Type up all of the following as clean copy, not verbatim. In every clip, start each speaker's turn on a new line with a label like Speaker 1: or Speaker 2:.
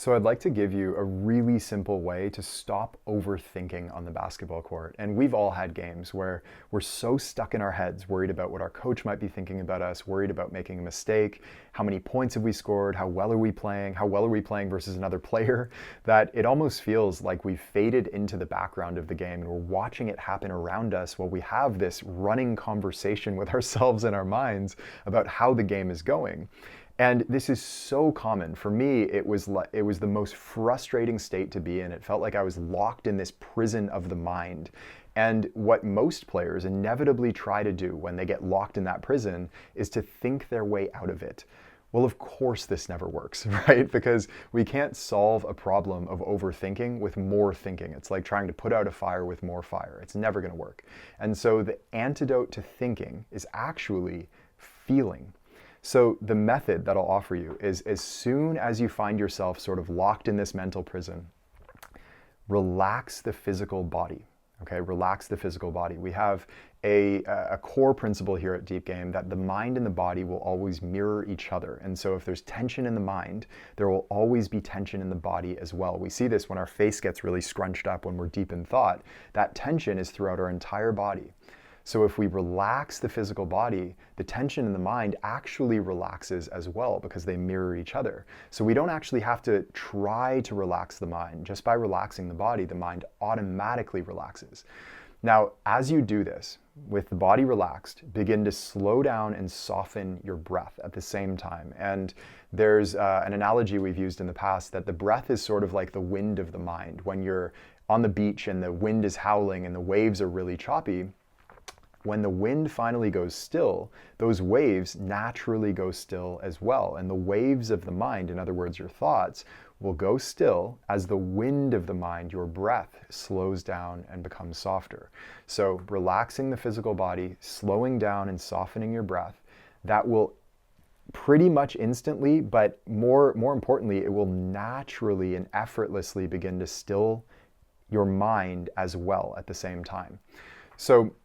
Speaker 1: So I'd like to give you a really simple way to stop overthinking on the basketball court. And we've all had games where we're so stuck in our heads, worried about what our coach might be thinking about us, worried about making a mistake, how many points have we scored, how well are we playing versus another player, that it almost feels like we've faded into the background of the game and we're watching it happen around us while we have this running conversation with ourselves in our minds about how the game is going. And this is so common. For me, it was the most frustrating state to be in. It felt like I was locked in this prison of the mind. And what most players inevitably try to do when they get locked in that prison is to think their way out of it. Well, of course this never works, right? Because we can't solve a problem of overthinking with more thinking. It's like trying to put out a fire with more fire. It's never going to work. And so the antidote to thinking is actually feeling. So the method that I'll offer you is, as soon as you find yourself sort of locked in this mental prison, relax the physical body. Okay, relax the physical body. We have a core principle here at Deep Game that the mind and the body will always mirror each other. And so if there's tension in the mind, there will always be tension in the body as well. We see this when our face gets really scrunched up when we're deep in thought. That tension is throughout our entire body. So if we relax the physical body, the tension in the mind actually relaxes as well because they mirror each other. So we don't actually have to try to relax the mind. Just by relaxing the body, the mind automatically relaxes. Now, as you do this, with the body relaxed, begin to slow down and soften your breath at the same time. And there's an analogy we've used in the past that the breath is sort of like the wind of the mind. When you're on the beach and the wind is howling and the waves are really choppy, when the wind finally goes still, those waves naturally go still as well. And the waves of the mind, in other words, your thoughts, will go still as the wind of the mind, your breath, slows down and becomes softer. So relaxing the physical body, slowing down and softening your breath, that will pretty much instantly, but more importantly, it will naturally and effortlessly begin to still your mind as well at the same time. So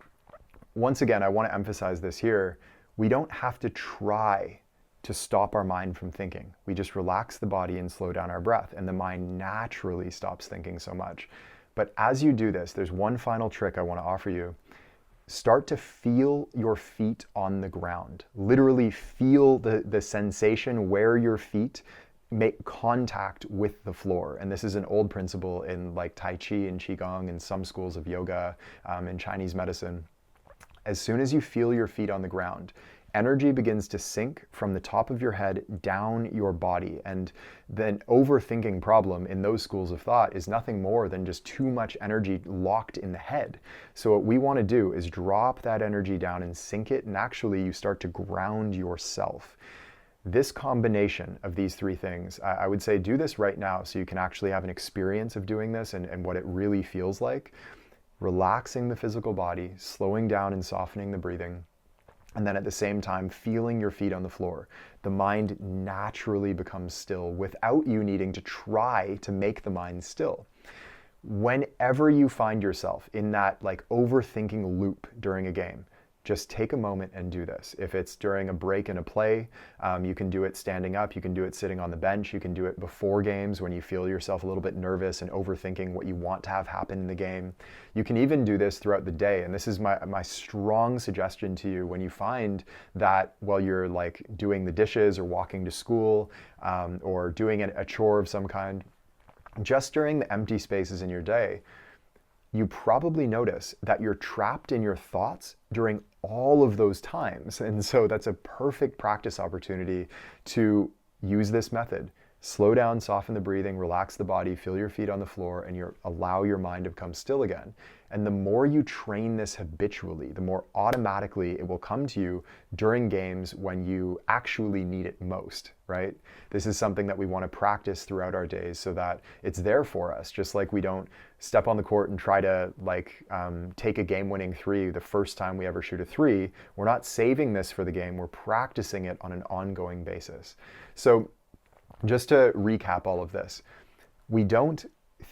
Speaker 1: once again, I want to emphasize this here. We don't have to try to stop our mind from thinking. We just relax the body and slow down our breath, and the mind naturally stops thinking so much. But as you do this, there's one final trick I want to offer you. Start to feel your feet on the ground. Literally feel the sensation where your feet make contact with the floor. And this is an old principle in like Tai Chi and Qigong and some schools of yoga and Chinese medicine. As soon as you feel your feet on the ground, energy begins to sink from the top of your head down your body. And the overthinking problem in those schools of thought is nothing more than just too much energy locked in the head. So what we want to do is drop that energy down and sink it, and actually you start to ground yourself. This combination of these three things, I would say do this right now so you can actually have an experience of doing this and what it really feels like. Relaxing the physical body, slowing down and softening the breathing, and then at the same time feeling your feet on the floor. The mind naturally becomes still without you needing to try to make the mind still. Whenever you find yourself in that like overthinking loop during a game, just take a moment and do this. If it's during a break in a play, you can do it standing up, you can do it sitting on the bench, you can do it before games when you feel yourself a little bit nervous and overthinking what you want to have happen in the game. You can even do this throughout the day, and this is my strong suggestion to you when you find that while you're like doing the dishes or walking to school or doing a chore of some kind, just during the empty spaces in your day, you probably notice that you're trapped in your thoughts during all of those times. And so that's a perfect practice opportunity to use this method. Slow down, soften the breathing, relax the body, feel your feet on the floor, and allow your mind to become still again. And the more you train this habitually, the more automatically it will come to you during games when you actually need it most, right? This is something that we want to practice throughout our days so that it's there for us, just like we don't step on the court and try to take a game-winning three the first time we ever shoot a three. We're not saving this for the game, we're practicing it on an ongoing basis. So just to recap all of this, we don't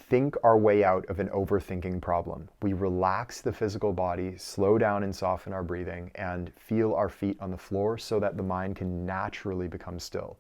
Speaker 1: think our way out of an overthinking problem. We relax the physical body, slow down and soften our breathing, and feel our feet on the floor so that the mind can naturally become still.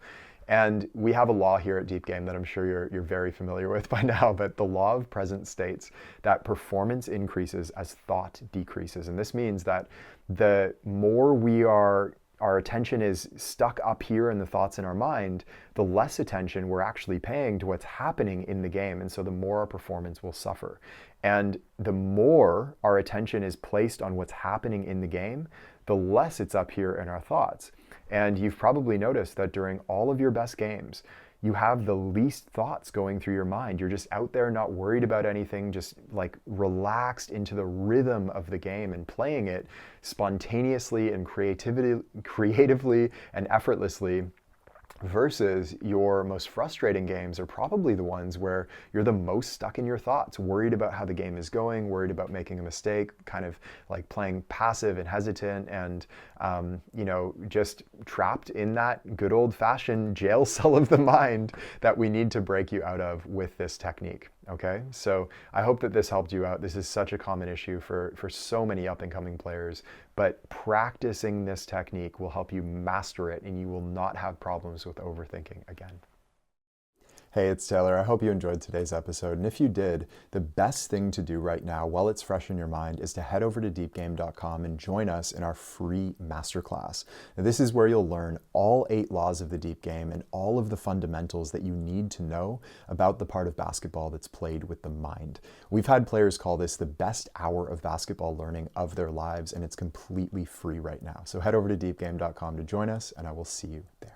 Speaker 1: And we have a law here at Deep Game that I'm sure you're very familiar with by now, but the law of presence states that performance increases as thought decreases. And this means that the more our attention is stuck up here in the thoughts in our mind, the less attention we're actually paying to what's happening in the game. And so the more our performance will suffer. And the more our attention is placed on what's happening in the game, the less it's up here in our thoughts. And you've probably noticed that during all of your best games, you have the least thoughts going through your mind. You're just out there, not worried about anything, just like relaxed into the rhythm of the game and playing it spontaneously and creatively and effortlessly. Versus your most frustrating games are probably the ones where you're the most stuck in your thoughts, worried about how the game is going, worried about making a mistake, kind of like playing passive and hesitant, and just trapped in that good old-fashioned jail cell of the mind that we need to break you out of with this technique. Okay, so I hope that this helped you out. This is such a common issue for so many up-and-coming players, but practicing this technique will help you master it, and you will not have problems with overthinking again. Hey, it's Taylor. I hope you enjoyed today's episode. And if you did, the best thing to do right now while it's fresh in your mind is to head over to deepgame.com and join us in our free masterclass. Now, this is where you'll learn all 8 laws of the deep game and all of the fundamentals that you need to know about the part of basketball that's played with the mind. We've had players call this the best hour of basketball learning of their lives, and it's completely free right now. So head over to deepgame.com to join us, and I will see you there.